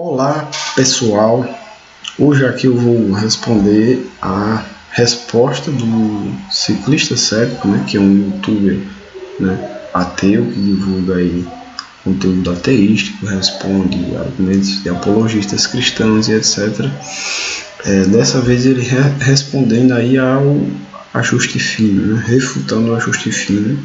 Olá pessoal, hoje aqui eu vou responder a resposta do Ciclista Cético, né, que é um youtuber, né, ateu que divulga aí conteúdo ateístico, responde argumentos de apologistas cristãos e etc. Dessa vez ele respondendo aí ao ajuste fino, né, refutando o ajuste fino,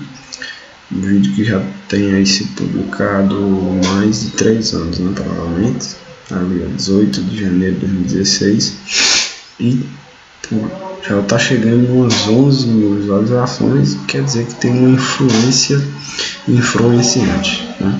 um vídeo que já tem aí se publicado há mais de 3 anos, né, provavelmente, ali 18 de janeiro de 2016, e já está chegando em umas 11 mil visualizações, quer dizer que tem uma influência influenciante, né?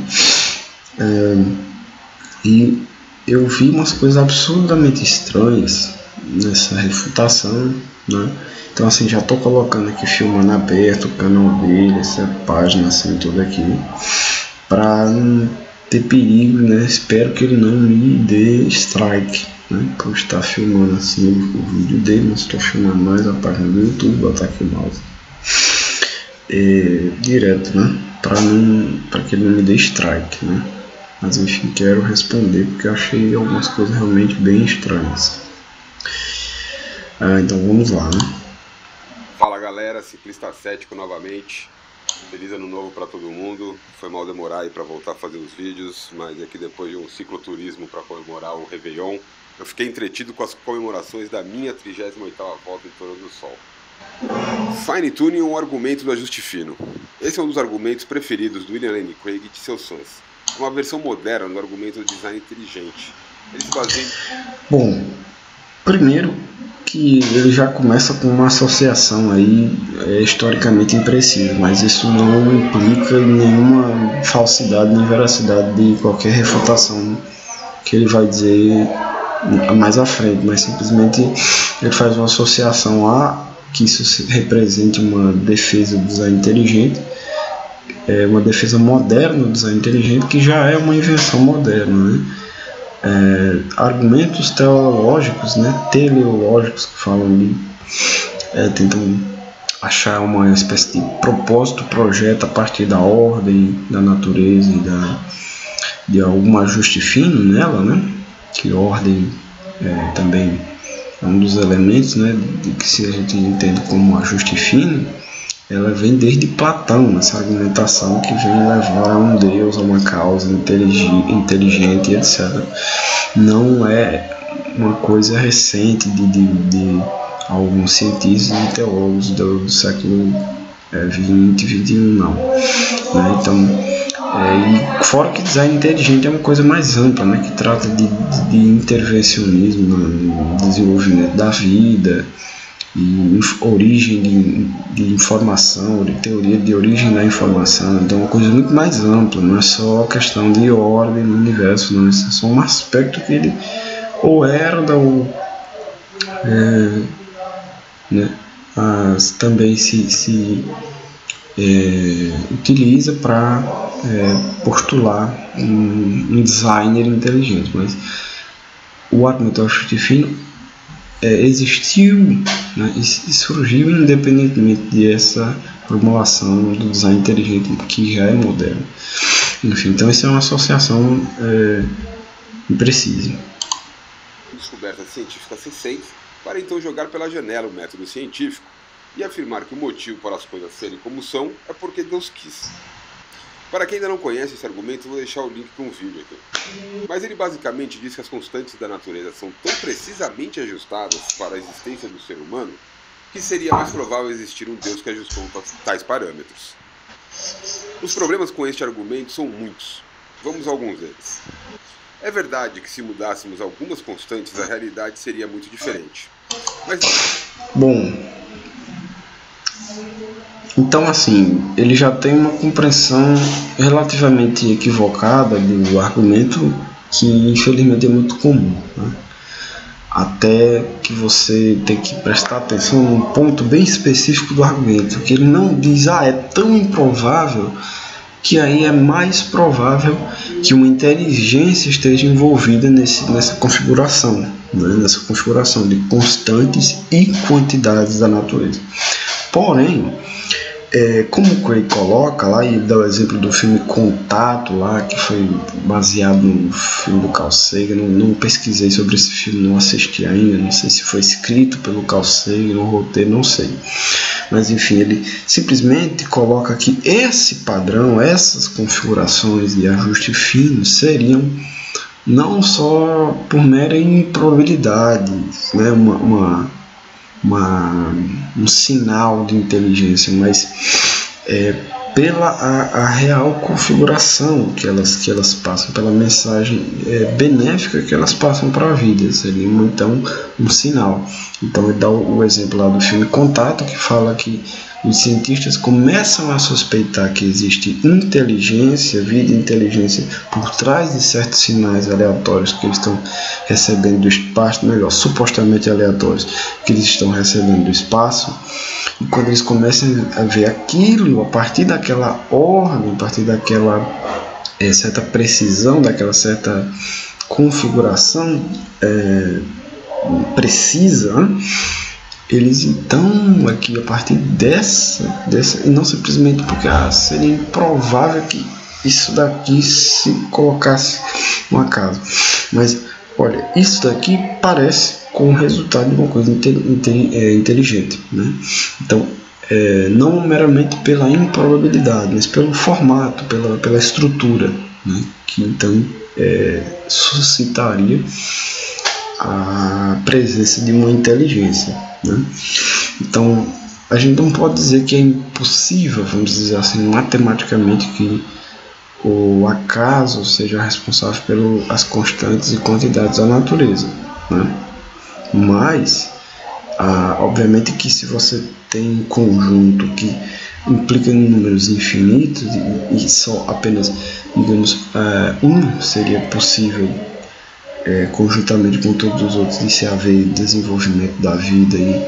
E eu vi umas coisas absurdamente estranhas nessa refutação, né? Então assim, já estou colocando aqui, filmando aberto o canal dele, essa página assim, tudo aqui, para não ter perigo, né? Espero que ele não me dê strike, né? Por estar filmando assim o vídeo dele, mas estou filmando mais a página do YouTube, botar aqui o mouse direto, né? Para que ele não me dê strike, né? Mas enfim, quero responder porque eu achei algumas coisas realmente bem estranhas. Então vamos lá, né? Fala galera, Ciclista Cético novamente. Feliz ano novo para todo mundo. Foi mal demorar aí para voltar a fazer os vídeos, mas é que depois de um cicloturismo para comemorar o Réveillon, eu fiquei entretido com as comemorações da minha 38ª volta em Torno do Sol. Fine Tuning é um argumento do ajuste fino. Esse é um dos argumentos preferidos do William Lane Craig e de seus fãs. É uma versão moderna do argumento do design inteligente. Ele se baseia... Bom, primeiro que ele já começa com uma associação aí historicamente imprecisa, mas isso não implica em nenhuma falsidade nem veracidade de qualquer refutação que ele vai dizer mais à frente, mas simplesmente ele faz uma associação a que isso represente uma defesa do design inteligente, uma defesa moderna do design inteligente, que já é uma invenção moderna, né? Argumentos teleológicos, né, teleológicos que falam ali, tentam achar uma espécie de propósito, projeto a partir da ordem da natureza e de algum ajuste fino nela, né, que ordem também é um dos elementos, né, de que se a gente entende como ajuste fino, ela vem desde Platão, essa argumentação que vem levar a um Deus, a uma causa inteligente, etc. Não é uma coisa recente de alguns cientistas e teólogos do século 20 e 21, não. Né? Então, e fora que design inteligente é uma coisa mais ampla, né, que trata de intervencionismo no desenvolvimento da vida, e origem de informação, de teoria de origem da informação. Então é uma coisa muito mais ampla, não é só questão de ordem no universo, não, isso é só um aspecto que ele ou herda ou né, também se utiliza para postular um designer inteligente. Mas o argumento do ajuste fino existiu, né, e surgiu independentemente dessa formulação do design inteligente que já é moderno. Enfim, então isso é uma associação imprecisa. Descobertas científicas recentes para então jogar pela janela o método científico e afirmar que o motivo para as coisas serem como são é porque Deus quis. Para quem ainda não conhece esse argumento, vou deixar o link para um vídeo aqui. Mas ele basicamente diz que as constantes da natureza são tão precisamente ajustadas para a existência do ser humano que seria mais provável existir um Deus que ajustou tais parâmetros. Os problemas com este argumento são muitos. Vamos a alguns deles. É verdade que se mudássemos algumas constantes, a realidade seria muito diferente. Mas... Bom, então assim, ele já tem uma compreensão relativamente equivocada do argumento, que infelizmente é muito comum, né? Até que você tem que prestar atenção num ponto bem específico do argumento, que ele não diz, é tão improvável, que aí é mais provável que uma inteligência esteja envolvida nessa configuração, né? Nessa configuração de constantes e quantidades da natureza. Porém, como o Craig coloca lá, e dá o exemplo do filme Contato lá, que foi baseado no filme do Carl Sagan. Não pesquisei sobre esse filme, não assisti ainda, não sei se foi escrito pelo Carl Sagan, no roteiro, não sei. Mas enfim, ele simplesmente coloca que esse padrão, essas configurações de ajuste fino seriam não só por mera improbabilidade, né, um sinal de inteligência, mas pela a real configuração que elas passam, pela mensagem benéfica que elas passam para a vida. Seria então um sinal. Então ele dá o exemplo lá do filme Contato, que fala que os cientistas começam a suspeitar que existe inteligência, vida e inteligência por trás de certos sinais aleatórios que eles estão recebendo do espaço, melhor, supostamente aleatórios, que eles estão recebendo do espaço. E quando eles começam a ver aquilo, a partir daquela ordem, a partir daquela certa precisão, daquela certa configuração precisa, né? Eles então, aqui, a partir dessa e não simplesmente porque seria improvável que isso daqui se colocasse no acaso, mas olha, isso daqui parece com o resultado de uma coisa inteligente, né? Então, não meramente pela improbabilidade, mas pelo formato, pela estrutura, né? Que então suscitaria a presença de uma inteligência, né? Então, a gente não pode dizer que é impossível, vamos dizer assim, matematicamente, que o acaso seja responsável pelas constantes e quantidades da natureza, né? Mas, obviamente que se você tem um conjunto que implica em números infinitos e só apenas, digamos, seria possível conjuntamente com todos os outros, de se haver desenvolvimento da vida e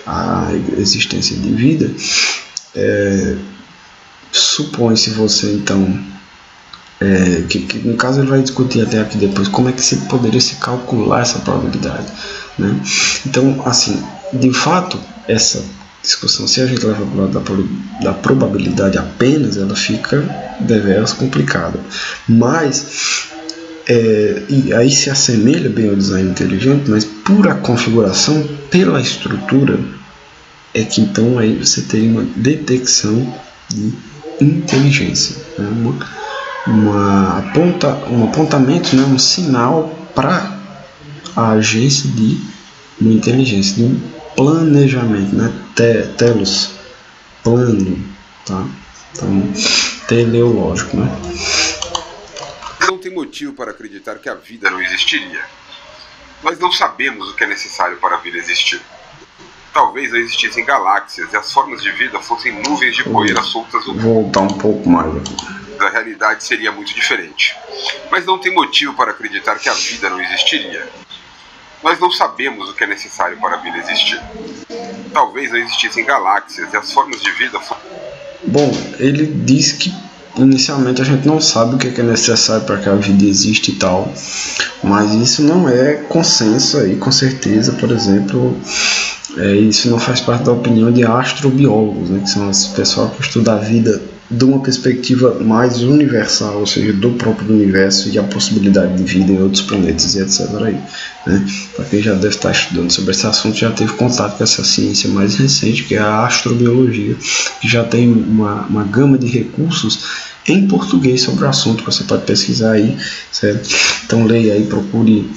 a existência de vida, supõe-se você então que no caso ele vai discutir até aqui depois como é que se poderia se calcular essa probabilidade, né? Então, assim, de fato, essa discussão, se a gente leva para o lado da probabilidade apenas, ela fica deveras complicada, mas e aí se assemelha bem ao design inteligente, mas por a configuração, pela estrutura, é que então aí você teria uma detecção de inteligência, né? Um apontamento, né? Um sinal para a agência de uma inteligência, de um planejamento, né? Telos, plano, tá? Então, teleológico, né? Não tem motivo para acreditar que a vida não existiria. Nós não sabemos o que é necessário para a vida existir. Talvez não existissem galáxias e as formas de vida fossem nuvens de poeira soltas no mundo. Voltar um pouco mais aqui. A realidade seria muito diferente. Mas não tem motivo para acreditar que a vida não existiria. Nós não sabemos o que é necessário para a vida existir. Talvez não existissem galáxias e as formas de vida fossem... Bom, ele diz que inicialmente a gente não sabe o que é necessário para que a vida exista e tal, mas isso não é consenso aí, com certeza. Por exemplo, isso não faz parte da opinião de astrobiólogos, né, que são as pessoas que estudam a vida de uma perspectiva mais universal, ou seja, do próprio universo e a possibilidade de vida em outros planetas e etc. Aí, né? Para quem já deve estar estudando sobre esse assunto, já teve contato com essa ciência mais recente, que é a astrobiologia, que já tem uma gama de recursos em português sobre o assunto, que você pode pesquisar aí, certo? Então leia aí, procure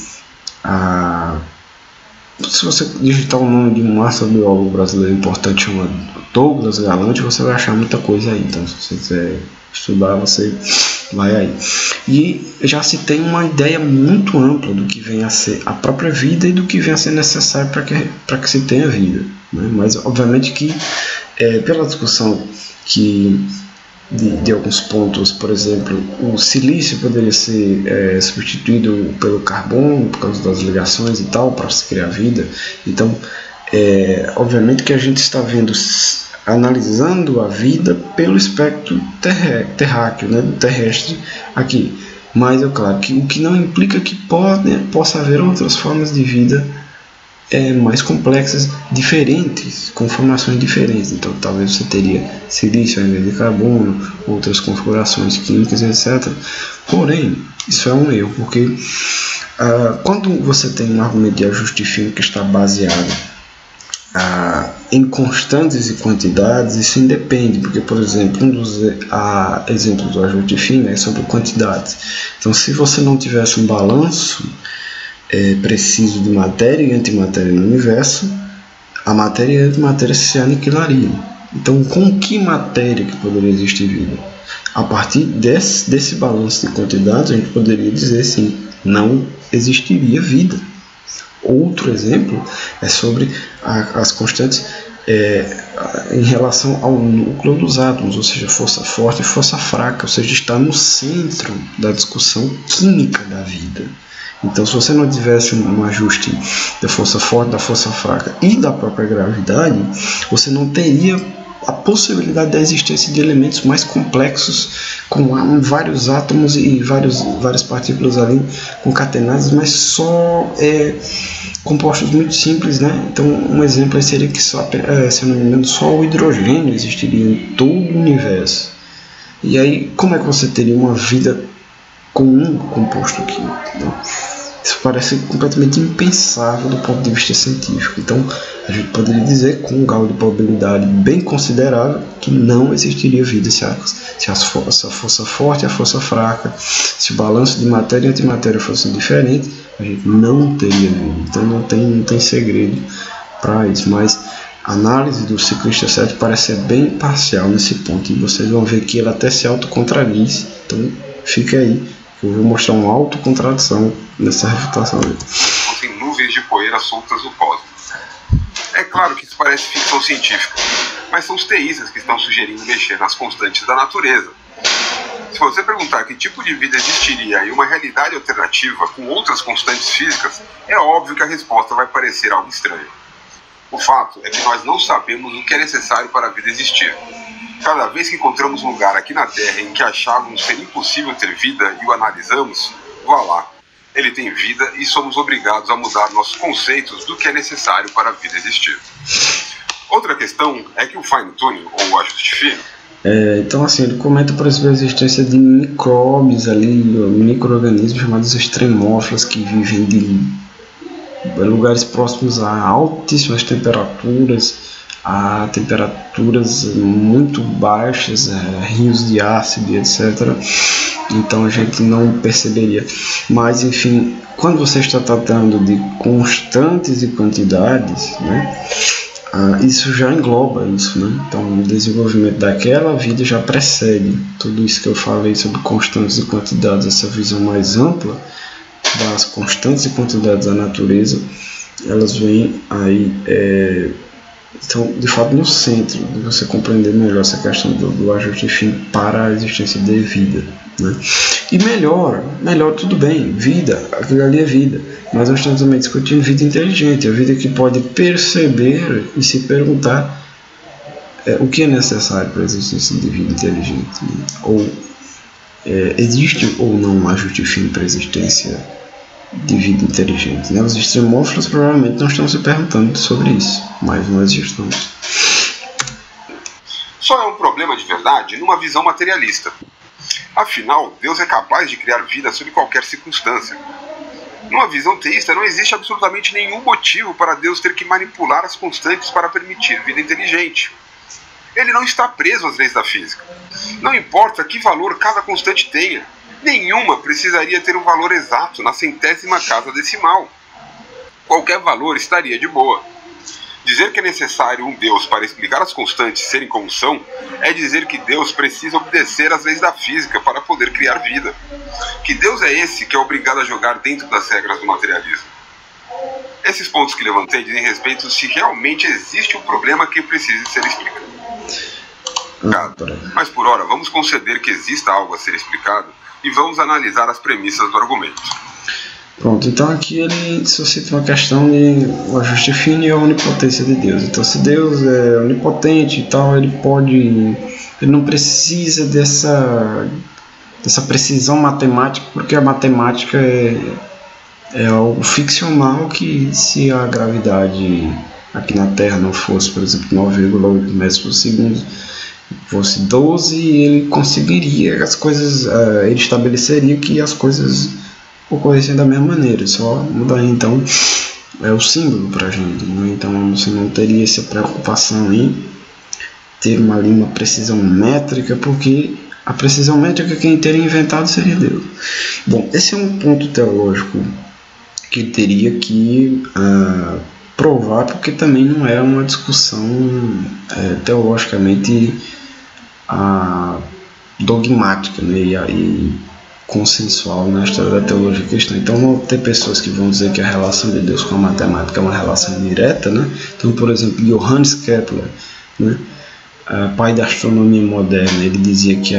se você digitar o nome de um astrobiólogo brasileiro importante chamado Douglas Galante, você vai achar muita coisa aí. Então, se você quiser estudar, você vai aí. E já se tem uma ideia muito ampla do que vem a ser a própria vida e do que vem a ser necessário para que se tenha vida, né? Mas, obviamente que, pela discussão de alguns pontos, por exemplo, o silício poderia ser substituído pelo carbono por causa das ligações e tal, para se criar vida. Então, obviamente que a gente está vendo, analisando a vida pelo espectro terráqueo, né, terrestre aqui. Mas é claro que o que não implica que possa haver outras formas de vida mais complexas, diferentes, com formações diferentes. Então talvez você teria silício ao invés de carbono, outras configurações químicas, etc. Porém, isso é um erro, porque quando você tem um argumento de ajuste fino que está baseado em constantes e quantidades, isso independe, porque, por exemplo, um dos exemplos do ajuste fino é sobre quantidades. Então, se você não tivesse um balanço preciso de matéria e antimatéria no universo, a matéria e a antimatéria se aniquilariam. Então, com que matéria que poderia existir vida? A partir desse balanço de quantidades, a gente poderia dizer sim, não existiria vida. Outro exemplo é sobre as constantes em relação ao núcleo dos átomos, ou seja, força forte e força fraca, ou seja, está no centro da discussão química da vida. Então, se você não tivesse um ajuste da força forte, da força fraca e da própria gravidade, você não teria a possibilidade da existência de elementos mais complexos, com vários átomos e várias partículas ali concatenadas, mas só compostos muito simples, né? Então, um exemplo aí seria que, se eu não me engano, só o hidrogênio existiria em todo o universo. E aí, como é que você teria uma vida com um composto químico? Né? Isso parece completamente impensável do ponto de vista científico. Então, a gente poderia dizer, com um grau de probabilidade bem considerável, que não existiria vida se a força forte e a força fraca, se o balanço de matéria e antimatéria fossem diferentes, a gente não teria vida. Então, não tem segredo para isso. Mas a análise do ciclista certo parece ser bem parcial nesse ponto. E vocês vão ver que ele até se autocontradiz. Então, fica aí. Eu vou mostrar uma autocontradição nessa refutação dele. Tem nuvens de poeira soltas no cosmos. É claro que isso parece ficção científica, mas são os teístas que estão sugerindo mexer nas constantes da natureza. Se você perguntar que tipo de vida existiria em uma realidade alternativa com outras constantes físicas, é óbvio que a resposta vai parecer algo estranho. O fato é que nós não sabemos o que é necessário para a vida existir. Cada vez que encontramos um lugar aqui na Terra em que achávamos ser impossível ter vida e o analisamos, vá lá, ele tem vida e somos obrigados a mudar nossos conceitos do que é necessário para a vida existir. Outra questão é que o fine tuning, ou o ajuste fino, então, assim, ele comenta, por exemplo, a existência de micróbios ali, micro-organismos chamados extremófilos, que vivem de lugares próximos a altíssimas temperaturas, a temperaturas muito baixas, rios de ácido, etc. Então a gente não perceberia. Mas, enfim, quando você está tratando de constantes e quantidades, né, isso já engloba isso, né? Então o desenvolvimento daquela vida já precede tudo isso que eu falei sobre constantes e quantidades, essa visão mais ampla das constantes e quantidades da natureza, elas vêm aí então, de fato, no centro de você compreender melhor essa questão do ajuste fino para a existência de vida, né? E melhor, tudo bem, vida, aquilo ali é vida, mas nós estamos também discutindo vida inteligente, a vida que pode perceber e se perguntar o que é necessário para a existência de vida inteligente, né? Ou existe ou não um ajuste fino para a existência de vida inteligente, né? Os extremófilos provavelmente não estão se perguntando sobre isso, mas nós estamos. Só é um problema de verdade numa visão materialista. Afinal, Deus é capaz de criar vida sob qualquer circunstância. Numa visão teísta, não existe absolutamente nenhum motivo para Deus ter que manipular as constantes para permitir vida inteligente. Ele não está preso às leis da física. Não importa que valor cada constante tenha, nenhuma precisaria ter um valor exato na centésima casa decimal. Qualquer valor estaria de boa. Dizer que é necessário um Deus para explicar as constantes serem como são é dizer que Deus precisa obedecer às leis da física para poder criar vida. Que Deus é esse que é obrigado a jogar dentro das regras do materialismo? Esses pontos que levantei dizem respeito se realmente existe um problema que precise ser explicado. Mas por ora, vamos conceder que exista algo a ser explicado e vamos analisar as premissas do argumento. Pronto, então aqui ele suscita uma questão de o ajuste fino e a onipotência de Deus. Então, se Deus é onipotente e tal, ele não precisa dessa precisão matemática, porque a matemática é algo ficcional que, se a gravidade aqui na Terra não fosse, por exemplo, 9,8 metros por segundo, fosse 12, ele conseguiria as coisas, ele estabeleceria que as coisas ocorressem da mesma maneira, só mudaria então o símbolo para a gente, né? Então você não teria essa preocupação em ter uma precisão métrica, porque a precisão métrica quem teria inventado seria Deus. Bom, esse é um ponto teológico que teria que provar, porque também não é uma discussão teologicamente dogmática, né, e consensual na história da teologia cristã. Então vão ter pessoas que vão dizer que a relação de Deus com a matemática é uma relação direta, né? Então, por exemplo, Johannes Kepler, né, pai da astronomia moderna, ele dizia que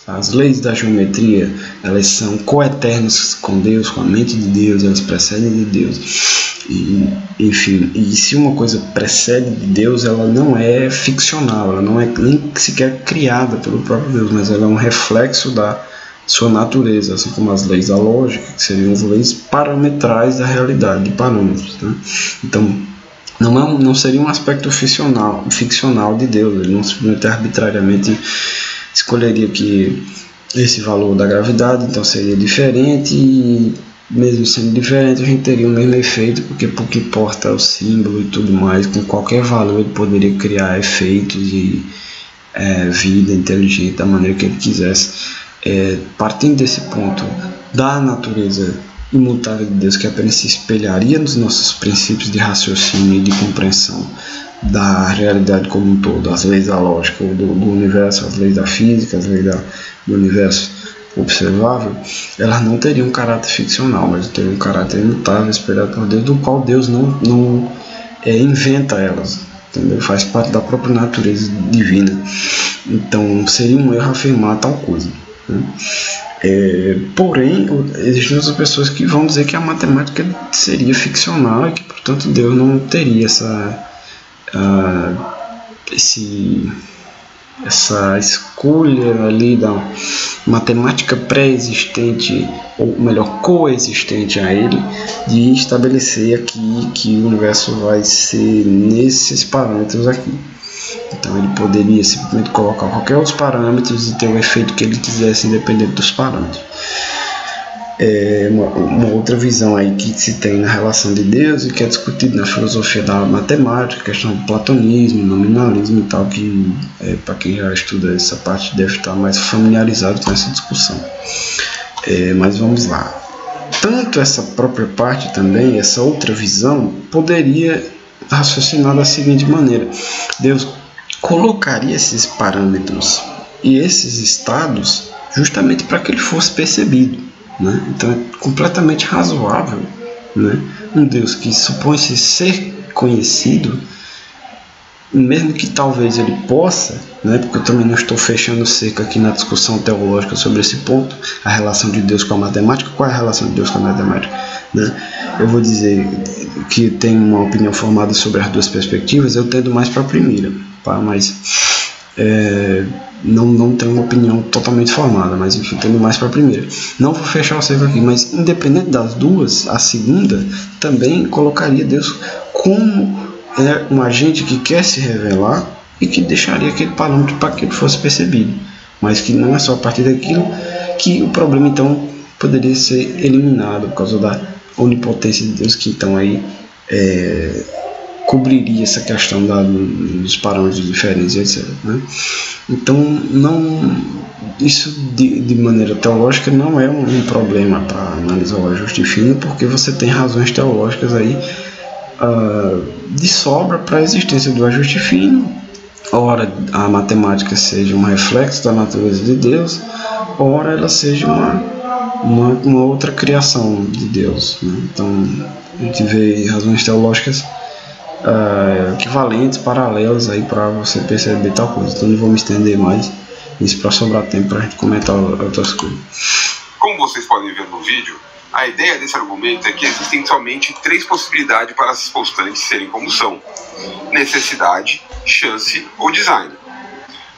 as leis da geometria, elas são coeternas com Deus, com a mente de Deus, elas precedem de Deus. E, enfim, e se uma coisa precede de Deus, ela não é ficcional, ela não é nem sequer criada pelo próprio Deus, mas ela é um reflexo da sua natureza, assim como as leis da lógica, que seriam as leis parametrais da realidade, de parâmetros, né? Então, não seria um aspecto ficcional de Deus, ele não simplesmente arbitrariamente escolheria que esse valor da gravidade então seria diferente, e mesmo sendo diferente a gente teria o mesmo efeito, porque pouco importa o símbolo e tudo mais, com qualquer valor ele poderia criar efeitos e vida inteligente da maneira que ele quisesse. Partindo desse ponto da natureza imutável de Deus, que apenas se espelharia nos nossos princípios de raciocínio e de compreensão da realidade como um todo, as leis da lógica do universo, as leis da física, as leis do universo observável, elas não teriam um caráter ficcional, mas teriam um caráter imutável, espelhado por Deus, do qual Deus não inventa elas, entendeu? Faz parte da própria natureza divina. Então seria um erro afirmar tal coisa, né? Porém, existem outras pessoas que vão dizer que a matemática seria ficcional e que, portanto, Deus não teria essa escolha ali da matemática pré-existente, ou melhor, coexistente a ele, de estabelecer aqui que o universo vai ser nesses parâmetros aqui. Então ele poderia simplesmente colocar qualquer outros parâmetros e ter o efeito que ele quisesse, independente dos parâmetros. Uma outra visão aí que se tem na relação de Deus e que é discutida na filosofia da matemática, questão do platonismo, nominalismo e tal, que para quem já estuda essa parte deve estar mais familiarizado com essa discussão. Mas vamos lá. Tanto essa própria parte também, essa outra visão, poderia raciocinar da seguinte maneira: Deus colocaria esses parâmetros e esses estados justamente para que ele fosse percebido, né? Então é completamente razoável, né, um Deus que supõe-se ser conhecido, mesmo que talvez ele possa, né, porque eu também não estou fechando cerca aqui na discussão teológica sobre esse ponto, a relação de Deus com a matemática. Qual é a relação de Deus com a matemática, né? Eu vou dizer que tenho uma opinião formada sobre as duas perspectivas, eu tendo mais para a primeira, tá? Mas não tenho uma opinião totalmente formada, mas enfim, tendo mais para a primeira. Não vou fechar o cerco aqui, mas independente das duas, a segunda também colocaria Deus como um agente que quer se revelar e que deixaria aquele parâmetro para que ele fosse percebido, mas que não é só a partir daquilo que o problema então poderia ser eliminado por causa da onipotência de Deus, que então aí cobriria essa questão dos parâmetros diferentes, etc., né? Então, isso de maneira teológica não é um problema para analisar o ajuste fino, porque você tem razões teológicas aí de sobra para a existência do ajuste fino. Ora a matemática seja um reflexo da natureza de Deus, ora ela seja uma outra criação de Deus, né? Então a gente vê razões teológicas equivalentes, paralelas aí para você perceber tal coisa. Então não vou me estender mais nisso para sobrar tempo para a gente comentar outras coisas. Como vocês podem ver no vídeo, a ideia desse argumento é que existem somente 3 possibilidades para as constantes serem como são: necessidade, chance ou design.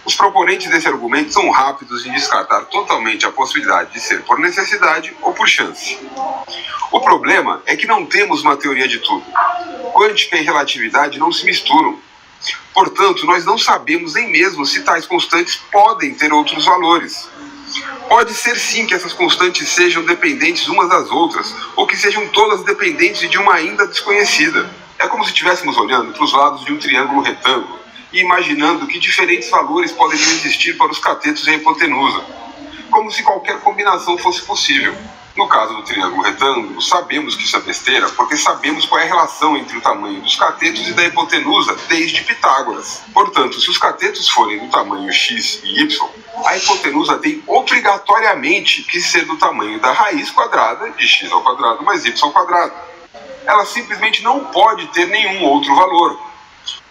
Os proponentes desse argumento são rápidos em descartar totalmente a possibilidade de ser por necessidade ou por chance. O problema é que não temos uma teoria de tudo. Quântica e relatividade não se misturam. Portanto, nós não sabemos nem mesmo se tais constantes podem ter outros valores. Pode ser sim que essas constantes sejam dependentes umas das outras, ou que sejam todas dependentes de uma ainda desconhecida. É como se estivéssemos olhando para os lados de um triângulo retângulo e imaginando que diferentes valores poderiam existir para os catetos e a hipotenusa, como se qualquer combinação fosse possível. No caso do triângulo retângulo, sabemos que isso é besteira porque sabemos qual é a relação entre o tamanho dos catetos e da hipotenusa desde Pitágoras. Portanto, se os catetos forem do tamanho x e y, a hipotenusa tem obrigatoriamente que ser do tamanho da raiz quadrada de x ao quadrado mais y ao quadrado. Ela simplesmente não pode ter nenhum outro valor.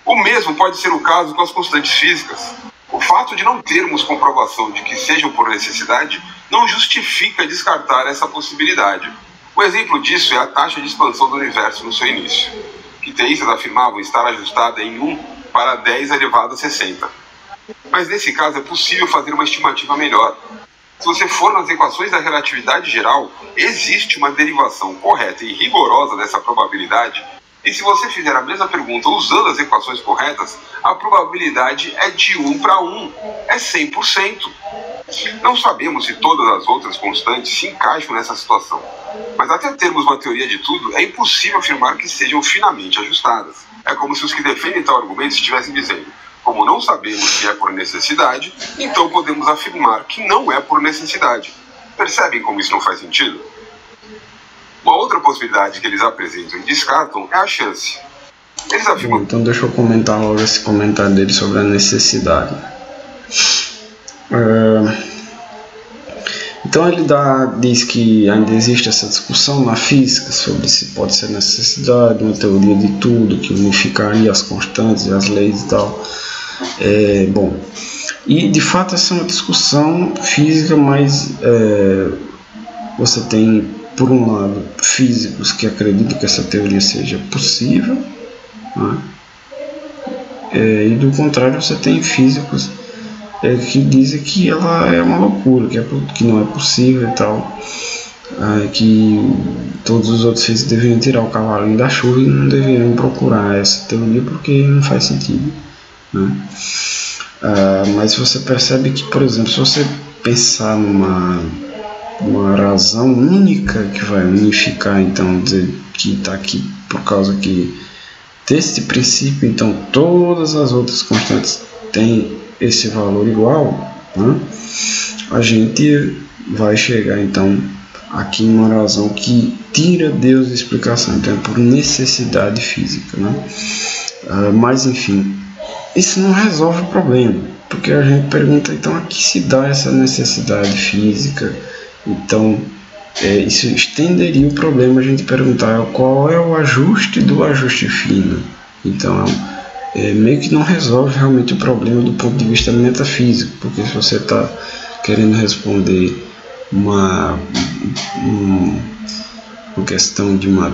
O mesmo pode ser o caso com as constantes físicas. O fato de não termos comprovação de que sejam por necessidade não justifica descartar essa possibilidade. Um exemplo disso é a taxa de expansão do universo no seu início, que teístas afirmavam estar ajustada em 1 para 10 elevado a 60. Mas nesse caso é possível fazer uma estimativa melhor. Se você for nas equações da relatividade geral, existe uma derivação correta e rigorosa dessa probabilidade. E se você fizer a mesma pergunta usando as equações corretas, a probabilidade é de 1 para 1, é 100%. Não sabemos se todas as outras constantes se encaixam nessa situação, mas até termos uma teoria de tudo, é impossível afirmar que sejam finamente ajustadas. É como se os que defendem tal argumento estivessem dizendo: como não sabemos se é por necessidade, então podemos afirmar que não é por necessidade. Percebem como isso não faz sentido? Uma outra possibilidade que eles apresentam e descartam é a chance. Eles afirmam... Então deixa eu comentar logo esse comentário dele sobre a necessidade. Então ele diz que ainda existe essa discussão na física sobre se pode ser necessidade, uma teoria de tudo que unificaria as constantes e as leis e tal. Bom, e de fato essa é uma discussão física, mas você tem, por um lado, físicos que acreditam que essa teoria seja possível, né? E do contrário você tem físicos que dizem que ela é uma loucura, que não é possível e tal, que todos os outros físicos deveriam tirar o cavalinho da chuva e não deveriam procurar essa teoria porque não faz sentido, né? Mas você percebe que, por exemplo, se você pensar numa razão única que vai unificar, então dizer que está aqui por causa que desse princípio, então todas as outras constantes têm esse valor igual, né? A gente vai chegar então aqui em uma razão que tira Deus da explicação, então é por necessidade física, né? Mas enfim, isso não resolve o problema, porque a gente pergunta então a que se dá essa necessidade física. Então isso estenderia o problema a gente perguntar qual é o ajuste do ajuste fino. Então meio que não resolve realmente o problema do ponto de vista metafísico, porque se você está querendo responder uma questão de uma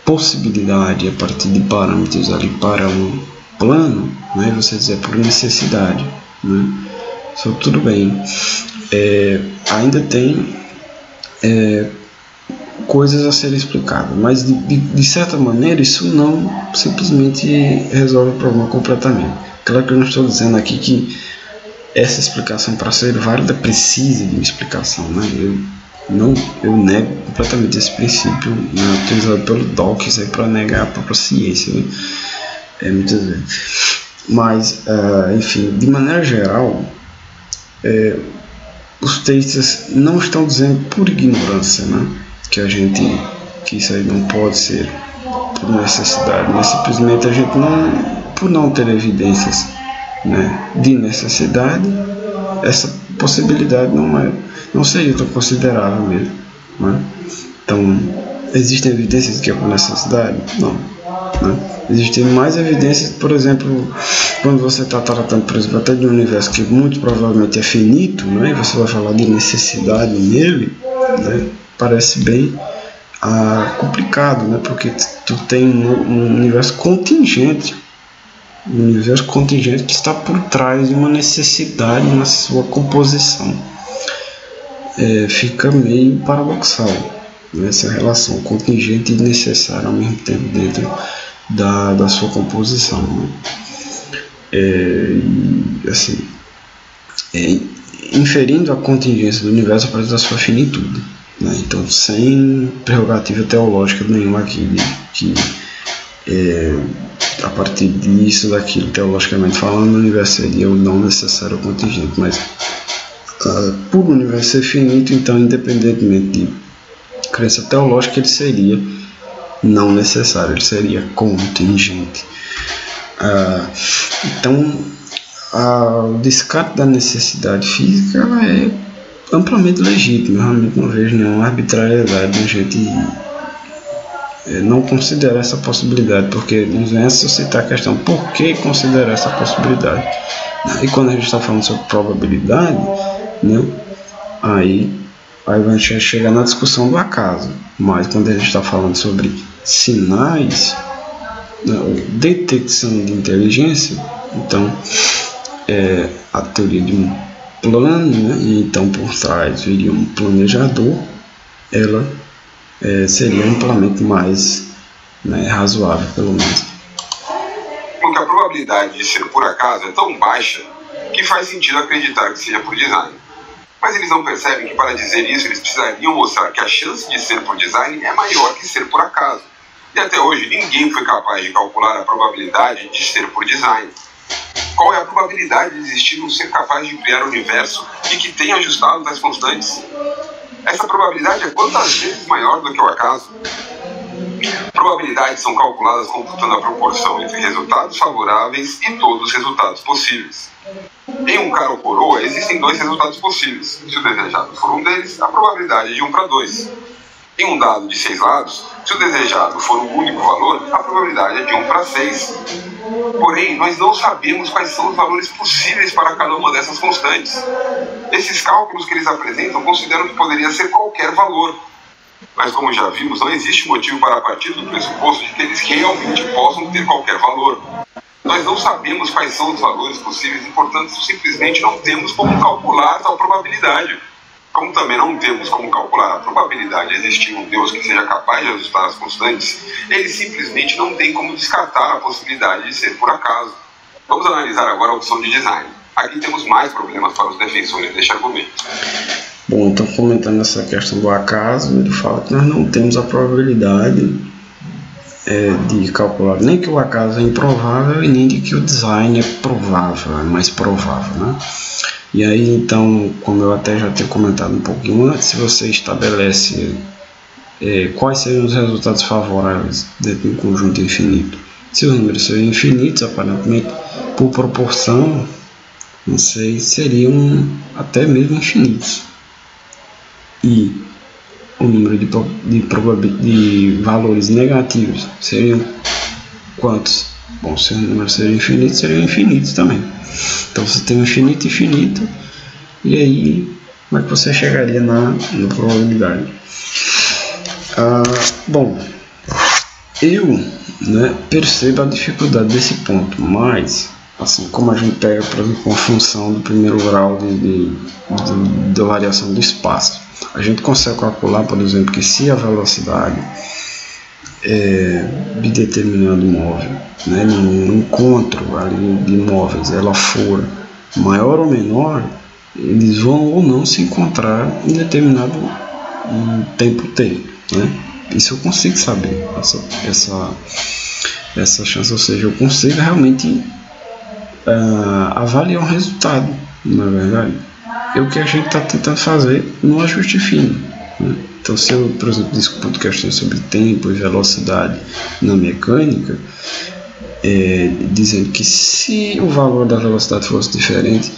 possibilidade a partir de parâmetros ali para um plano, né, você dizer por necessidade, né? Só tudo bem, ainda tem coisas a serem explicadas, mas de certa maneira isso não simplesmente resolve o problema completamente. Claro que eu não estou dizendo aqui que essa explicação, para ser válida, precisa de uma explicação, né? Eu nego completamente esse princípio, né, utilizado pelo Dawkins para negar a própria ciência, né? Muitas vezes. Mas, enfim, de maneira geral, os teístas não estão dizendo por ignorância, né, que isso aí não pode ser por necessidade, mas simplesmente a gente por não ter evidências, né, de necessidade, essa possibilidade não seria tão considerável mesmo, né? Então, existem evidências de que é por necessidade? Não, né? Existem mais evidências, por exemplo, quando você está tratando, por exemplo, até de um universo que muito provavelmente é finito, né, e você vai falar de necessidade nele, né, parece bem complicado, né, porque tu tem um universo contingente, um universo contingente que está por trás de uma necessidade na sua composição. Fica meio paradoxal essa relação contingente e necessária ao mesmo tempo dentro da sua composição, né? Assim, inferindo a contingência do universo a partir da sua finitude, né? Então, sem prerrogativa teológica nenhuma aqui, que a partir disso, daquilo, teologicamente falando, o universo seria o não necessário contingente, mas por o universo ser finito, então, independentemente de crença teológica, ele seria não necessário, ele seria contingente. Então, o descarte da necessidade física ela é amplamente legítimo. Eu realmente não vejo nenhuma arbitrariedade na gente não considerar essa possibilidade, porque nos vem a suscitar a questão: por que considerar essa possibilidade? E quando a gente está falando sobre probabilidade, né, aí a gente chega na discussão do acaso. Mas quando a gente está falando sobre sinais, detecção de inteligência, então a teoria de um plano, né, e então por trás viria um planejador, ela seria amplamente mais, né, razoável, pelo menos. Porque a probabilidade de ser por acaso é tão baixa que faz sentido acreditar que seja por design. Mas eles não percebem que, para dizer isso, eles precisariam mostrar que a chance de ser por design é maior que ser por acaso. E até hoje ninguém foi capaz de calcular a probabilidade de ser por design. Qual é a probabilidade de existir um ser capaz de criar o universo e que tenha ajustado as constantes? Essa probabilidade é quantas vezes maior do que o acaso? Probabilidades são calculadas computando a proporção entre resultados favoráveis e todos os resultados possíveis. Em um cara ou coroa, existem dois resultados possíveis. Se o desejado for um deles, a probabilidade é de 1 para 2. Em um dado de 6 lados, se o desejado for um único valor, a probabilidade é de 1 para 6. Porém, nós não sabemos quais são os valores possíveis para cada uma dessas constantes. Esses cálculos que eles apresentam consideram que poderia ser qualquer valor. Mas, como já vimos, não existe motivo para partir do pressuposto de que eles realmente possam ter qualquer valor. Nós não sabemos quais são os valores possíveis e, portanto, simplesmente não temos como calcular tal probabilidade. Como também não temos como calcular a probabilidade de existir um Deus que seja capaz de ajustar as constantes, eles simplesmente não têm como descartar a possibilidade de ser por acaso. Vamos analisar agora a opção de design. Aqui temos mais problemas para os defensores deste argumento. Bom, então, comentando essa questão do acaso, ele fala que nós não temos a probabilidade de calcular nem que o acaso é improvável e nem de que o design é provável, é mais provável, né? E aí, então, como eu até já tinha comentado um pouquinho antes, se você estabelece quais seriam os resultados favoráveis dentro de um conjunto infinito, se os números seriam infinitos, aparentemente, por proporção, não sei, seriam até mesmo infinitos. E o número de valores negativos seriam quantos? Bom, se os números seriam infinitos também. Então você tem um infinito, e aí como é que você chegaria na probabilidade? Bom, eu percebo a dificuldade desse ponto, mas assim como a gente pega, por exemplo, uma função do primeiro grau de variação do espaço, a gente consegue calcular, por exemplo, que se a velocidade de determinado móvel, no encontro ali de móveis, ela for maior ou menor, eles vão ou não se encontrar em determinado tempo t, Isso eu consigo saber, essa chance, ou seja, eu consigo realmente avaliar o resultado, na verdade. É o que a gente está tentando fazer no ajuste fino, Então, se eu, por exemplo, discuto questões sobre tempo e velocidade na mecânica, dizendo que se o valor da velocidade fosse diferente,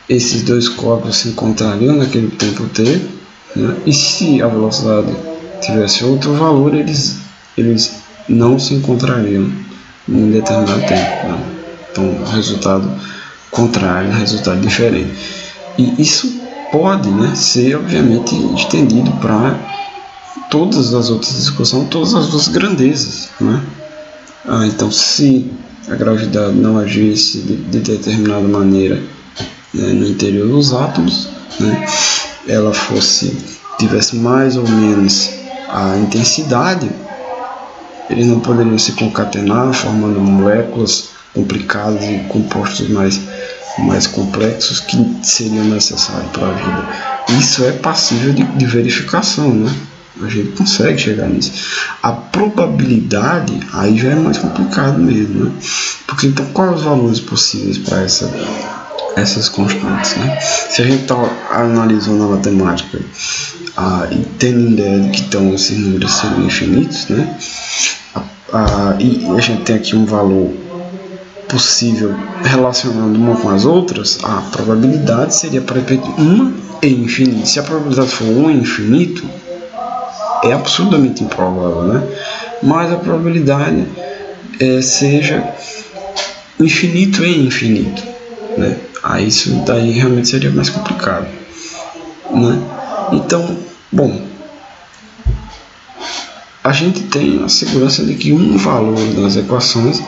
esses dois corpos se encontrariam naquele tempo t, e se a velocidade tivesse outro valor, eles não se encontrariam em determinado tempo. Então, resultado contrário, resultado diferente. E isso pode ser, obviamente, estendido para todas as outras discussões, todas as duas grandezas. Então, se a gravidade não agisse de determinada maneira, né, no interior dos átomos, né, ela tivesse mais ou menos a intensidade, eles não poderiam se concatenar formando moléculas complicadas e compostos mais complexos que seriam necessários para a vida. Isso é passível de verificação, né? A gente consegue chegar nisso. A probabilidade aí já é mais complicado mesmo, né? Porque então quais os valores possíveis para essas constantes, né? Se a gente está analisando na matemática e tendo ideia de que então esses números seriam infinitos, né? E a gente tem aqui um valor possível relacionando uma com as outras, a probabilidade seria para 1 e infinito. Se a probabilidade for 1 e infinito, é absurdamente improvável, né? Mas a probabilidade seja infinito e infinito, né? Aí isso daí realmente seria mais complicado, né? Então, bom, a gente tem a segurança de que um valor das equações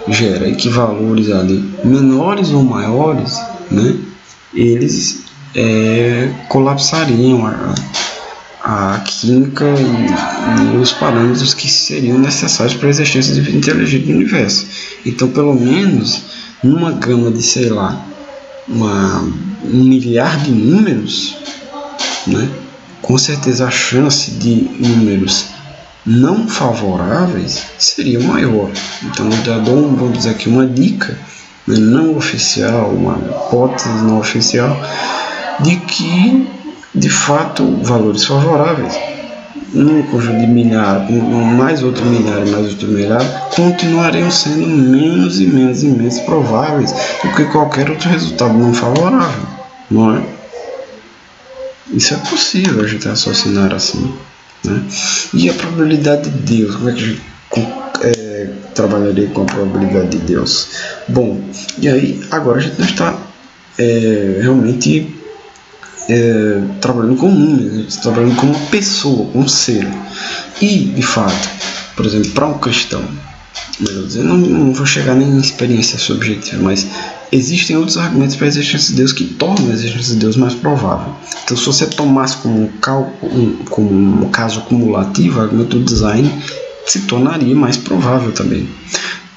gera e que valores ali menores ou maiores, né, eles colapsariam a química e os parâmetros que seriam necessários para a existência de vida inteligente no universo. Então, pelo menos numa gama de, sei lá, 1 milhar de números, né, com certeza a chance de números não favoráveis seria maior. Então eu já dou, vamos dizer aqui, uma dica, né, não oficial, uma hipótese não oficial, de que de fato valores favoráveis num conjunto de milhares, mais outro milhar e mais outro milhar, continuariam sendo menos e menos e menos prováveis do que qualquer outro resultado não favorável, não é? Isso é possível a gente raciocinar assim, né? E a probabilidade de Deus, como é que a gente trabalharia com a probabilidade de Deus? Bom, e aí agora a gente não está realmente trabalhando com números, a gente está trabalhando com uma pessoa, com um ser. E de fato, por exemplo, para um cristão, melhor dizer, não vou chegar nem em experiência subjetiva, mas existem outros argumentos para a existência de Deus que tornam a existência de Deus mais provável. Então, se você tomasse como um caso cumulativo, o argumento do design se tornaria mais provável também.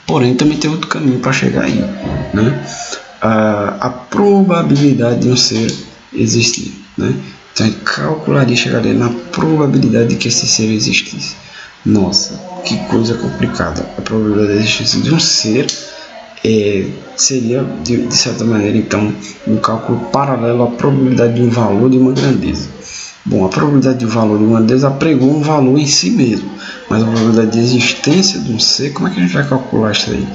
Porém, também tem outro caminho para chegar aí, né? A probabilidade de um ser existir, né? Então, a gente calcularia, chegaria na probabilidade de que esse ser existisse. Nossa, que coisa complicada. A probabilidade de existência de um ser seria, de certa maneira, então, um cálculo paralelo à probabilidade de um valor de uma grandeza. Bom, a probabilidade de um valor de uma grandeza apregou um valor em si mesmo, mas a probabilidade de existência de um ser, como é que a gente vai calcular isso aí?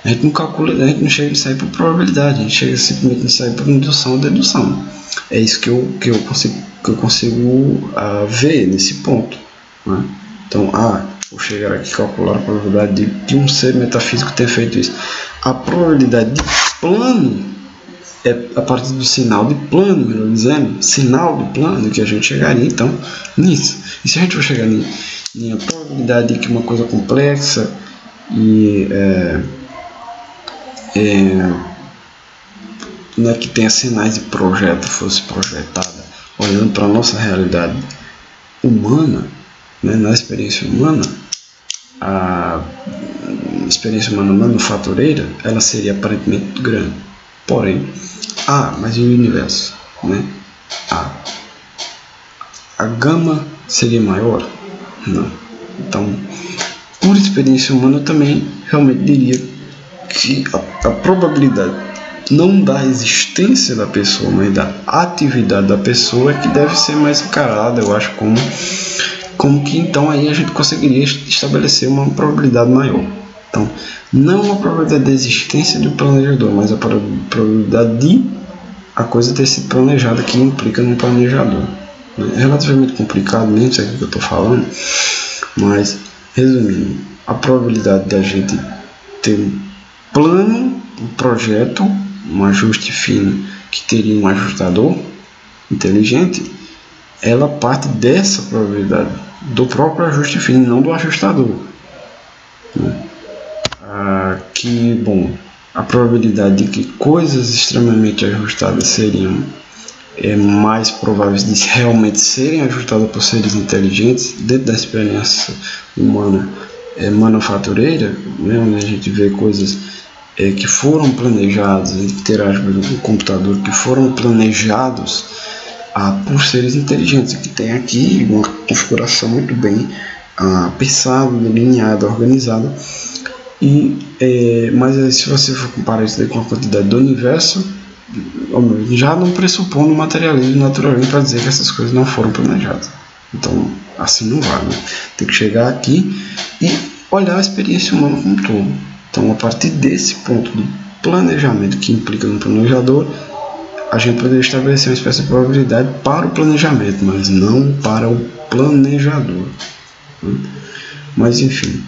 A gente não calcula, a gente não chega a sair por probabilidade, a gente chega simplesmente a sair por indução ou dedução. É isso que eu consigo ver nesse ponto, né? Então, vou chegar aqui e calcular a probabilidade de um ser metafísico ter feito isso. A probabilidade de plano é a partir do sinal de plano, melhor dizendo, sinal de plano, que a gente chegaria então nisso. E se a gente for chegar a probabilidade de que uma coisa complexa e que tenha sinais de projeto fosse projetada olhando para a nossa realidade humana, né, na experiência humana, a experiência humana manufatureira, ela seria aparentemente grande. Porém, mas e o universo, né? A gama seria maior? Não. Então, por experiência humana, eu também realmente diria que a probabilidade não da existência da pessoa, mas da atividade da pessoa é que deve ser mais encarada, eu acho, como que então aí a gente conseguiria estabelecer uma probabilidade maior. Então, não a probabilidade da existência do planejador, mas a probabilidade de a coisa ter sido planejada, que implica no planejador. É relativamente complicado, nem sei o que eu estou falando, mas, resumindo, a probabilidade de a gente ter um plano, um projeto, um ajuste fino que teria um ajustador inteligente, ela parte dessa probabilidade, do próprio ajuste fino, não do ajustador, né? que, bom, a probabilidade de que coisas extremamente ajustadas seriam mais prováveis de realmente serem ajustadas por seres inteligentes dentro da experiência humana manufatureira, né, onde a gente vê coisas que foram planejadas, ter a ajuda do computador, que foram planejados por seres inteligentes, que tem aqui uma configuração muito bem pensada, delineada, organizada. Mas se você for comparar isso daí com a quantidade do universo, já não pressupondo o materialismo naturalmente para dizer que essas coisas não foram planejadas. Então, assim não vai, né? Tem que chegar aqui e olhar a experiência humana como um todo. Então, a partir desse ponto do planejamento que implica no planejador, a gente poderia estabelecer uma espécie de probabilidade para o planejamento, mas não para o planejador, né? Mas, enfim,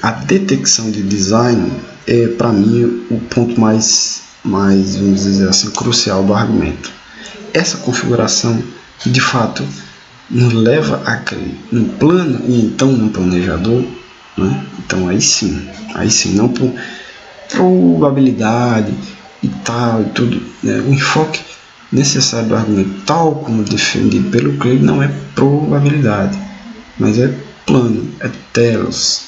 a detecção de design é, para mim, o ponto mais, vamos dizer assim, crucial do argumento. Essa configuração, de fato, nos leva a crer no plano e então no planejador, né? Então aí sim, não por probabilidade e tal e tudo, né? O enfoque necessário do argumento, tal como defendido pelo Craig, não é probabilidade, mas é plano, é telos,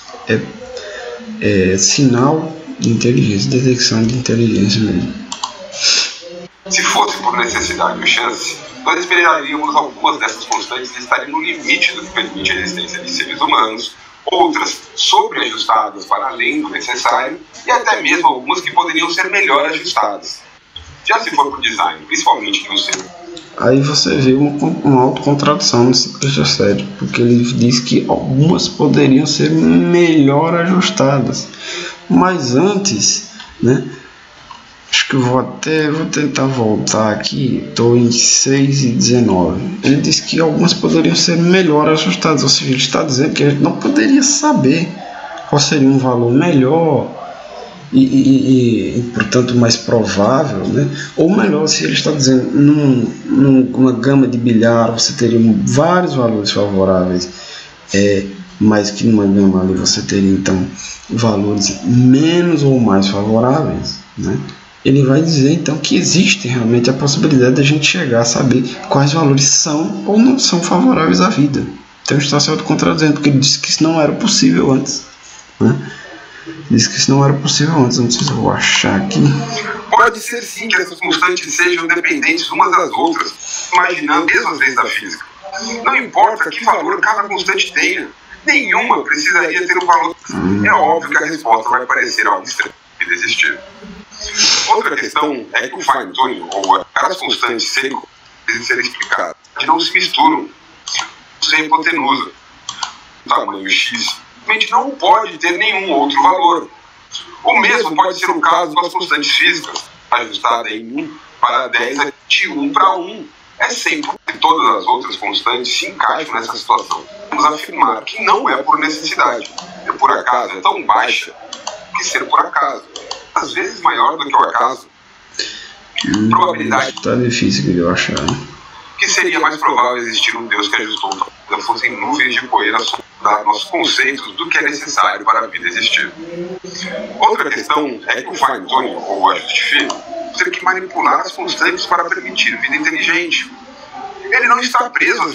é sinal de inteligência, detecção de inteligência mesmo. Se fosse por necessidade ou chance, nós esperaríamos algumas dessas constantes estarem no limite do que permite a existência de seres humanos, outras sobreajustadas para além do necessário e até mesmo algumas que poderiam ser melhor ajustadas. Já se for por design, principalmente de um ser. Aí você vê uma autocontradição nesse texto sério, porque ele diz que algumas poderiam ser melhor ajustadas. Mas antes, né? Acho que eu vou tentar voltar aqui. Estou em 6:19. Ele diz que algumas poderiam ser melhor ajustadas. Ou seja, ele está dizendo que a gente não poderia saber qual seria um valor melhor e portanto mais provável, né? Ou melhor, se ele está dizendo numa gama de bilhar você teria vários valores favoráveis, mas que numa gama ali você teria então valores menos ou mais favoráveis, né? Ele vai dizer então que existe realmente a possibilidade de a gente chegar a saber quais valores são ou não são favoráveis à vida. Então está se autocontradizendo, porque ele disse que isso não era possível antes, né? Diz que isso não era possível antes. Não sei se eu vou achar aqui. Pode ser sim que essas constantes sejam dependentes umas das outras, imaginando mesmo as leis da física. Não importa que valor cada constante tenha, nenhuma precisaria ter um valor. É óbvio que a resposta vai parecer algo estranho e desistir. Outra questão é que o fine-tuning, ou as constantes serem explicadas, não se misturam sem hipotenusa. O tamanho x simplesmente não pode ter nenhum outro valor. O mesmo pode ser o caso com as constantes físicas, ajustada em 1 para 10 é de 1 para 1. É sempre que todas as outras constantes se encaixam nessa situação. Vamos afirmar que não é por necessidade. E por acaso é tão baixa que ser por acaso, às vezes maior do que o acaso. Probabilidade tá difícil de eu achar. Que seria mais provável existir um Deus que ajustou fossem nuvens de poeira dar nossos conceitos do que é necessário para a vida existir. Outra questão é que o fine-tuning, ou ajuste fino, tem que manipular as constantes para permitir vida inteligente. Ele não está preso.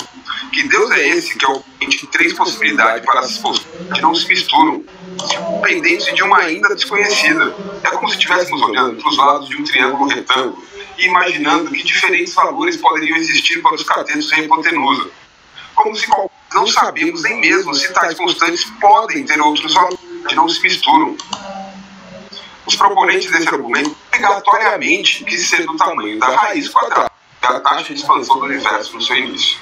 Que Deus é esse que é o de três possibilidades para as constantes que não se misturam, pendentes de uma ainda desconhecida. É como se estivéssemos olhando para os lados de um triângulo retângulo e imaginando que diferentes valores poderiam existir para os catetos em hipotenusa. Como se não sabemos nem mesmo se tais constantes podem ter outros valores que não se misturam. Os proponentes desse argumento obrigatoriamente quis ser do tamanho da raiz quadrada da taxa de expansão do universo no seu início.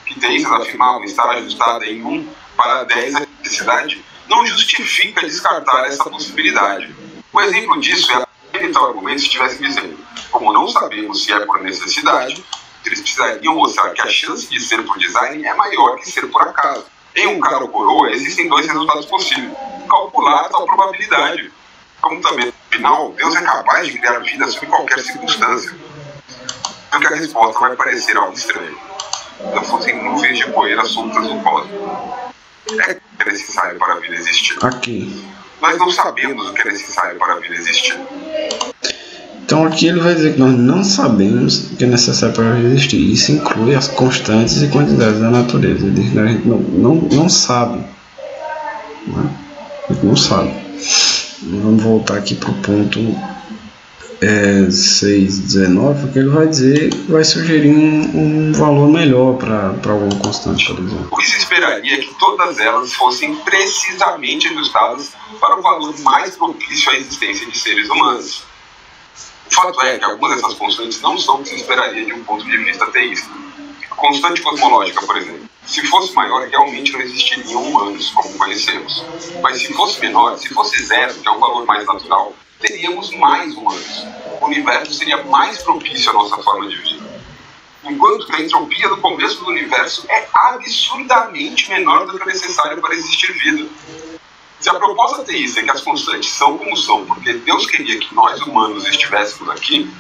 Que Tesla afirmava estar ajustada em 1 para 10 a necessidade, não justifica descartar essa possibilidade. Um exemplo disso é que tal argumento estivesse dizendo, como não sabemos se é por necessidade, eles precisariam mostrar que a chance de ser por design é maior que ser por acaso. Em um cara ou coroa, existem dois resultados possíveis. Calcular tal probabilidade. Como também, no final, Deus é capaz de criar vida sob qualquer circunstância. Porque a resposta vai parecer algo estranho. Não fossem nuvens de poeira soltas no cosmos. É necessário para a vida existir. Aqui. nós não sabemos o que é necessário para a vida existir. Então aqui ele vai dizer que nós não sabemos o que é necessário para a vida existir. Isso inclui as constantes e quantidades da natureza. Ele diz que a gente não sabe. A gente não sabe. Vamos voltar aqui para o ponto 6.19, porque ele vai dizer que vai sugerir um valor melhor para alguma constante, por exemplo. O que se esperaria é que todas elas fossem precisamente ajustadas para o valor mais propício à existência de seres humanos. O fato é que algumas dessas constantes não são o que se esperaria de um ponto de vista ateísta. A constante cosmológica, por exemplo, se fosse maior, realmente não existiriam humanos, como conhecemos. Mas se fosse menor, se fosse zero, que é um valor mais natural, teríamos mais humanos. O universo seria mais propício à nossa forma de vida. Enquanto que a entropia do começo do universo é absurdamente menor do que o necessário para existir vida. Se a proposta ateísta é que as constantes são como são, porque Deus queria que nós humanos estivéssemos aqui,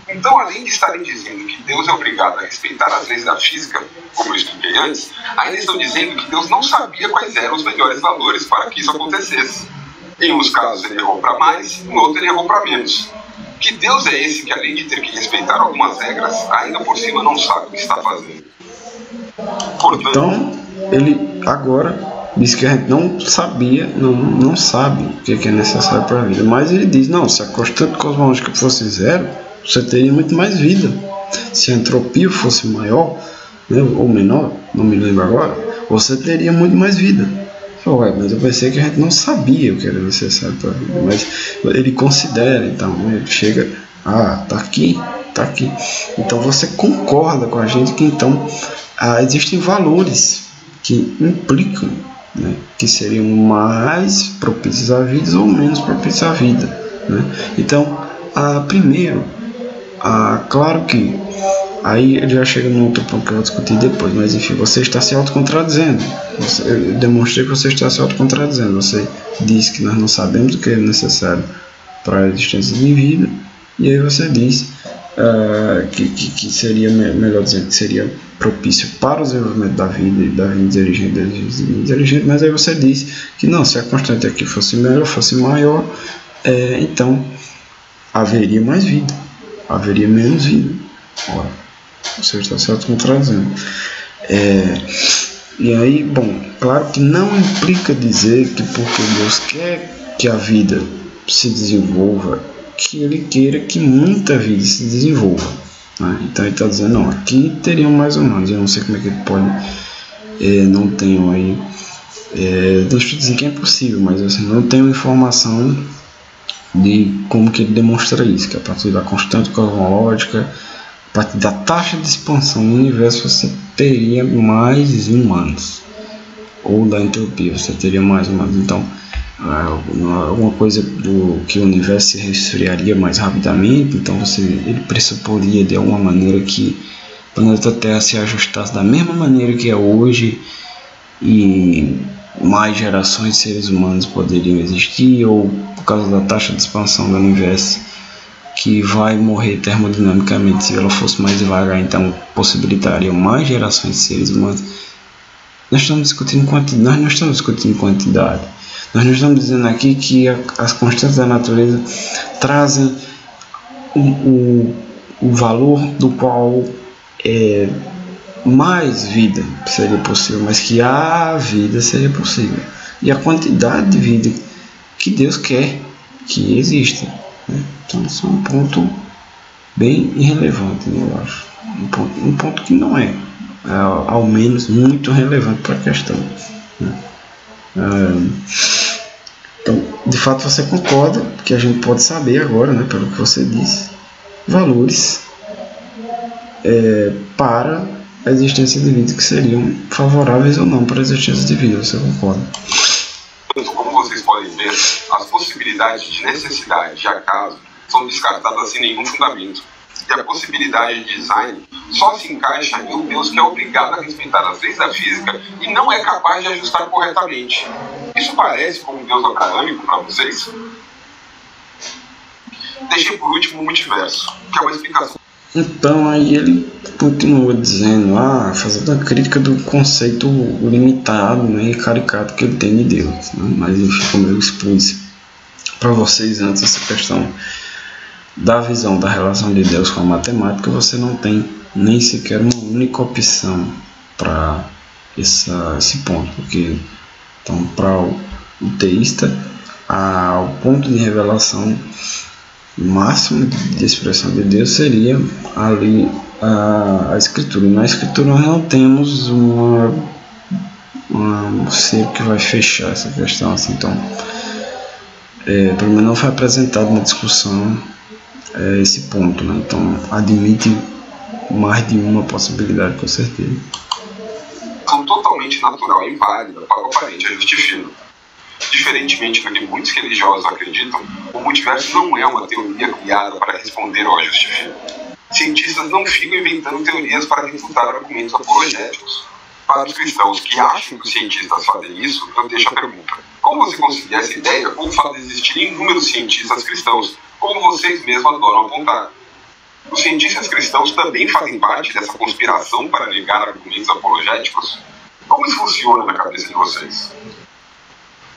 então, além de estarem dizendo que Deus é obrigado a respeitar as leis da física, como eu expliquei antes, ainda estão dizendo que Deus não sabia quais eram os melhores valores para que isso acontecesse. Em uns casos ele errou para mais, em outros ele errou para menos. Que Deus é esse que, além de ter que respeitar algumas regras, ainda por cima não sabe o que está fazendo? Portanto, então, ele agora diz que a gente não sabia, não sabe o que é necessário para a vida. Mas ele diz, não, se a constante cosmológica fosse zero, você teria muito mais vida. Se a entropia fosse maior, né, ou menor, não me lembro agora, você teria muito mais vida. Mas eu pensei que a gente não sabia o que era necessário para a vida. Mas ele considera, então, né, ele chega, tá aqui. Então você concorda com a gente que então existem valores que implicam, né, que seriam mais propícios à vida ou menos propícios à vida, né? Então, primeiro, claro que aí ele já chega num outro ponto que eu vou discutir depois, mas enfim, você está se autocontradizendo. Eu demonstrei que você está se autocontradizendo. Você diz que nós não sabemos o que é necessário para a existência de vida, e aí você diz que seria, melhor dizer, que seria propício para o desenvolvimento da vida e da vida inteligente, mas aí você diz que não, se a constante aqui fosse melhor, fosse maior, então haveria mais vida, haveria menos vida. Ora, você está se autocontradizendo. E aí, bom, claro que não implica dizer que porque Deus quer que a vida se desenvolva, que ele queira que muita vida se desenvolva, né? Então ele está dizendo, não, aqui teriam mais humanos. Eu não sei como é que ele pode, não tenho aí, não estou dizendo que é impossível, mas assim, não tenho informação de como que ele demonstra isso, que a partir da constante cosmológica, a partir da taxa de expansão do universo, você teria mais humanos, ou da entropia, você teria mais humanos. Então, alguma coisa do que o universo se resfriaria mais rapidamente, então ele pressuporia de alguma maneira que o planeta Terra se ajustasse da mesma maneira que é hoje, e mais gerações de seres humanos poderiam existir, ou por causa da taxa de expansão do universo, que vai morrer termodinamicamente se ela fosse mais devagar, então possibilitaria mais gerações de seres humanos. Nós estamos discutindo quantidade, nós não estamos discutindo quantidade. Nós não estamos dizendo aqui que as constantes da natureza trazem o valor do qual mais vida seria possível, mas que a vida seria possível. E a quantidade de vida que Deus quer que exista, né? Então, isso é um ponto bem irrelevante, eu acho. Um ponto que não é, ao menos, muito relevante para a questão, né? Então, de fato, você concorda que a gente pode saber agora, né, pelo que você disse, valores para a existência de vida que seriam favoráveis ou não para a existência de vida. Você concorda? Como vocês podem ver, as possibilidades de necessidade de acaso são descartadas sem nenhum fundamento. E a possibilidade de design só se encaixa em um Deus que é obrigado a respeitar as leis da física e não é capaz de ajustar corretamente. Isso parece como um Deus abraâmico para vocês? Deixei por último o multiverso, que é uma explicação. Então aí ele continua dizendo, fazendo a crítica do conceito limitado, né, e caricato que ele tem de Deus, né? Mas enfim, como eu expus para vocês antes essa questão da visão da relação de Deus com a matemática, você não tem nem sequer uma única opção para esse ponto, porque então para o teísta o ponto de revelação máximo de expressão de Deus seria ali a Escritura. Na Escritura nós não temos um ser que vai fechar essa questão assim, então pelo menos não foi apresentado na discussão esse ponto, né? Então admite mais de uma possibilidade, com certeza. São totalmente natural e válida para o aparente ajuste fino. Diferentemente do que muitos religiosos acreditam, o multiverso não é uma teoria criada para responder ao ajuste fino. Cientistas não ficam inventando teorias para refutar argumentos apologéticos. Para os cristãos que acham que os cientistas fazem isso, eu deixo a pergunta: como você concilia essa ideia com o fato de existirem inúmeros cientistas cristãos, como vocês mesmos adoram apontar? Os cientistas cristãos também fazem parte dessa conspiração para negar argumentos apologéticos? Como isso funciona na cabeça de vocês?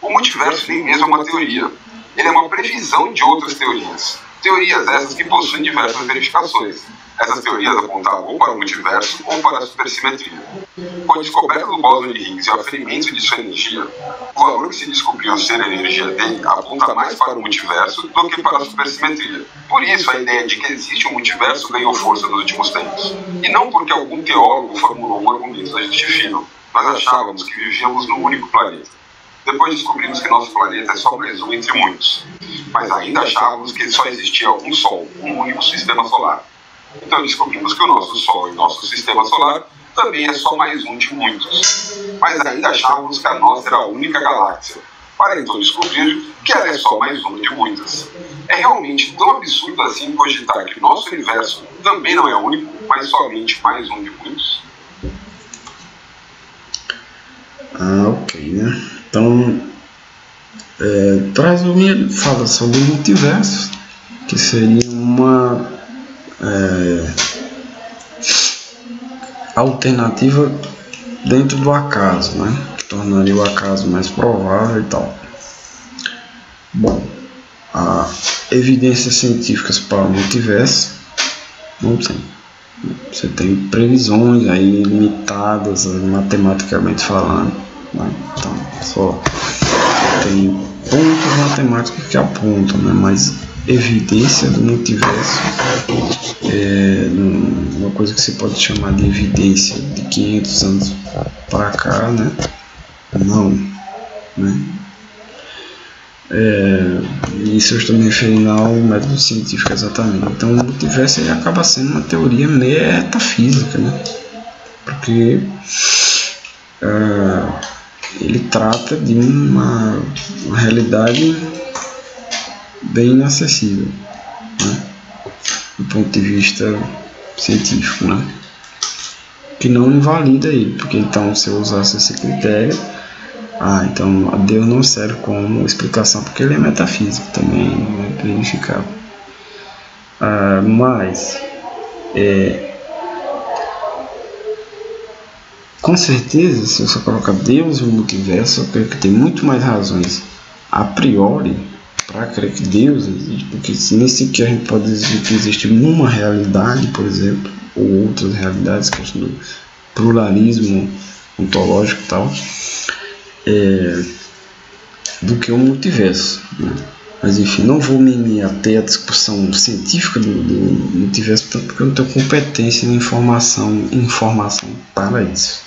O multiverso nem mesmo é uma teoria. Ele é uma previsão de outras teorias. Teorias essas que possuem diversas verificações. Essas teorias apontavam ou para o multiverso ou para a supersimetria. Com a descoberta do bóson de Higgs e o aferimento de sua energia, o valor que se descobriu ser a energia dele aponta mais para o multiverso do que para a supersimetria. Por isso, a ideia de que existe um multiverso ganhou força nos últimos tempos. E não porque algum teólogo formulou um argumento da ajuste fino. Nós achávamos que vivíamos num único planeta. Depois descobrimos que nosso planeta é só mais um entre muitos. Mas ainda achávamos que só existia um Sol, um único sistema solar. Então descobrimos que o nosso Sol e o nosso sistema solar também é só mais um de muitos. Mas ainda achávamos que a nossa era a única galáxia, para então descobrir que ela é só mais uma de muitas. É realmente tão absurdo assim cogitar que nosso universo também não é único, mas somente mais um de muitos? Ok, né? Então, para resumir, ele fala sobre o multiverso, que seria uma alternativa dentro do acaso, né? Que tornaria o acaso mais provável e tal. Bom, evidências científicas para o multiverso não tem. Você tem previsões aí limitadas, matematicamente falando, né? Então, só tem pontos matemáticos que apontam, né? Mas evidência do multiverso uma coisa que se pode chamar de evidência de 500 anos para cá, né? Não, né? Isso eu estou me referindo ao método científico exatamente. Então o multiverso ele acaba sendo uma teoria metafísica, né? Porque ele trata de uma realidade bem inacessível, né? Do ponto de vista científico, né? Que não invalida ele, porque então se eu usasse esse critério, então Deus não serve como explicação, porque ele é metafísico também, não é verificável. Mas com certeza, se você colocar Deus no multiverso, eu creio que tem muito mais razões a priori para crer que Deus existe, porque nem sequer a gente pode dizer que existe uma realidade, por exemplo, ou outras realidades, questão do pluralismo ontológico e tal, do que o multiverso, né? Mas enfim, não vou me ater à discussão científica do multiverso, porque eu não tenho competência em informação para isso.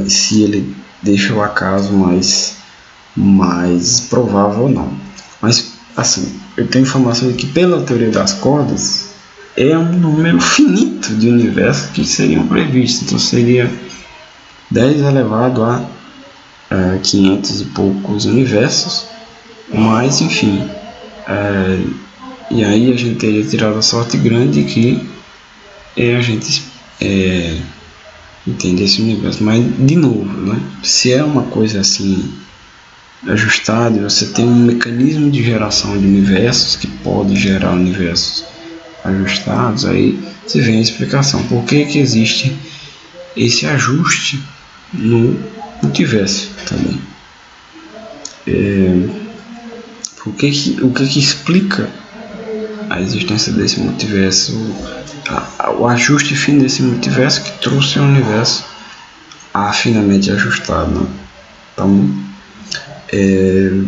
Se ele deixa o acaso mais provável ou não. Mas assim, eu tenho informação de que pela teoria das cordas é um número finito de universos que seriam previstos. Então seria 10 elevado a 500 e poucos universos. Mas enfim, e aí a gente teria tirado a sorte grande que a gente entende esse universo. Mas de novo, né? Se é uma coisa assim ajustada, e você tem um mecanismo de geração de universos que pode gerar universos ajustados, aí você vê a explicação por que existe esse ajuste no multiverso também. O que que explica a existência desse multiverso, o ajuste fino desse multiverso que trouxe o universo finamente ajustado, né? Então, eu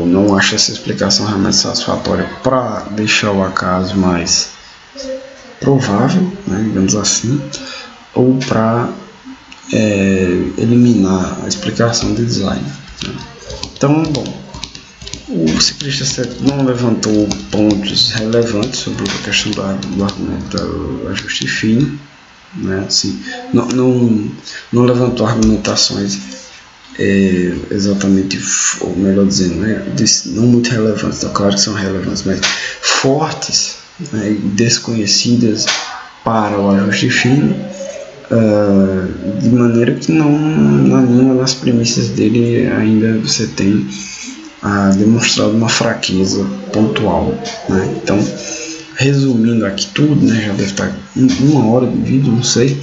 não acho essa explicação realmente satisfatória para deixar o acaso mais provável, né, digamos assim, ou para eliminar a explicação de design, né? Então, bom, o ciclista 7 não levantou pontos relevantes sobre a questão do argumento do ajuste fino, né? Assim, não levantou argumentações exatamente, ou melhor dizendo, né, não muito relevantes, claro que são relevantes, mas fortes, né, e desconhecidas para o ajuste fino, de maneira que não, na linha das premissas dele, ainda você tem demonstrado uma fraqueza pontual, né? Então, resumindo aqui tudo, né, já deve estar em 1 hora de vídeo, não sei.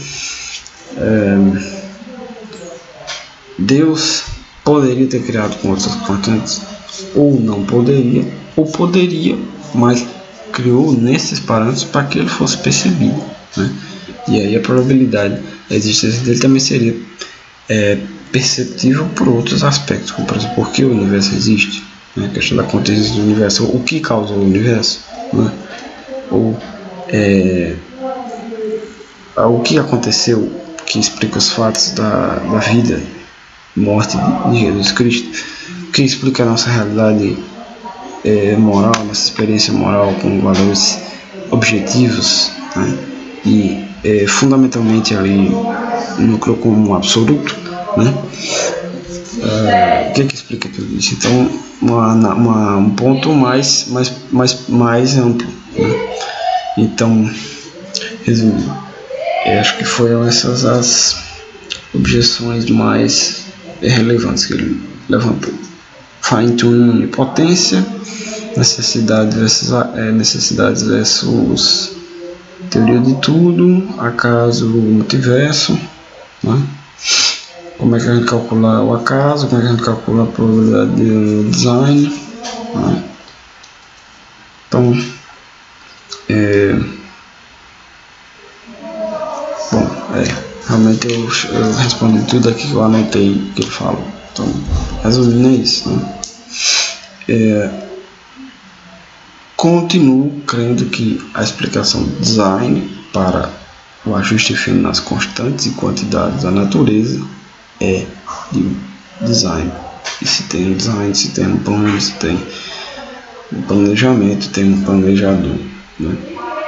Deus poderia ter criado com outras constantes, ou não poderia, ou poderia, mas criou nesses parâmetros para que ele fosse percebido, né? E aí a probabilidade da existência dele também seria perceptível por outros aspectos, como por exemplo, por que o universo existe, né? A questão da contingência do universo, o que causou o universo, né? Ou o que aconteceu que explica os fatos da vida, morte de Jesus Cristo, o que explica a nossa realidade moral, nossa experiência moral com valores objetivos, né? E fundamentalmente ali núcleo comum absoluto, né? O que explica tudo isso? Então, um ponto mais amplo, né? Então, resumindo, acho que foram essas as objeções mais relevantes que ele levantou. Fine-tuning, onipotência, necessidades versus teoria de tudo, acaso, multiverso, né? Como é que a gente calcula o acaso, como é que a gente calcula a probabilidade de design, né? Então, realmente eu respondi tudo aqui que eu anotei que ele falou. Então, resumindo, é isso, né? Continuo crendo que a explicação do design para o ajuste fino nas constantes e quantidades da natureza é de design. E se tem um design, se tem um plano, se tem um planejamento, tem um planejador, né?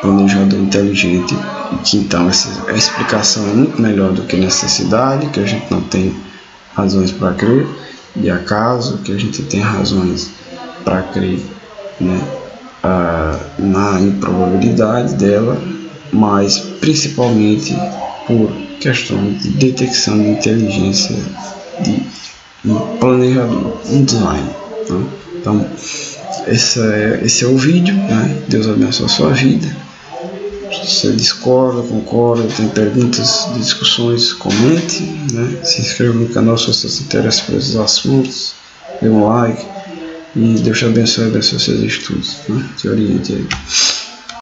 Planejador inteligente, e que então a explicação é muito melhor do que necessidade, que a gente não tem razões para crer, e acaso, que a gente tem razões para crer, né, na improbabilidade dela, mas principalmente por questão de detecção de inteligência de um planejador, um design, né? Então, esse é o vídeo, né? Deus abençoe a sua vida. Se você discorda, concorda, tem perguntas, discussões, comente, né? Se inscreva no canal se você se interessa por esses assuntos, dê um like, e Deus te abençoe seus estudos, né? Te oriente aí.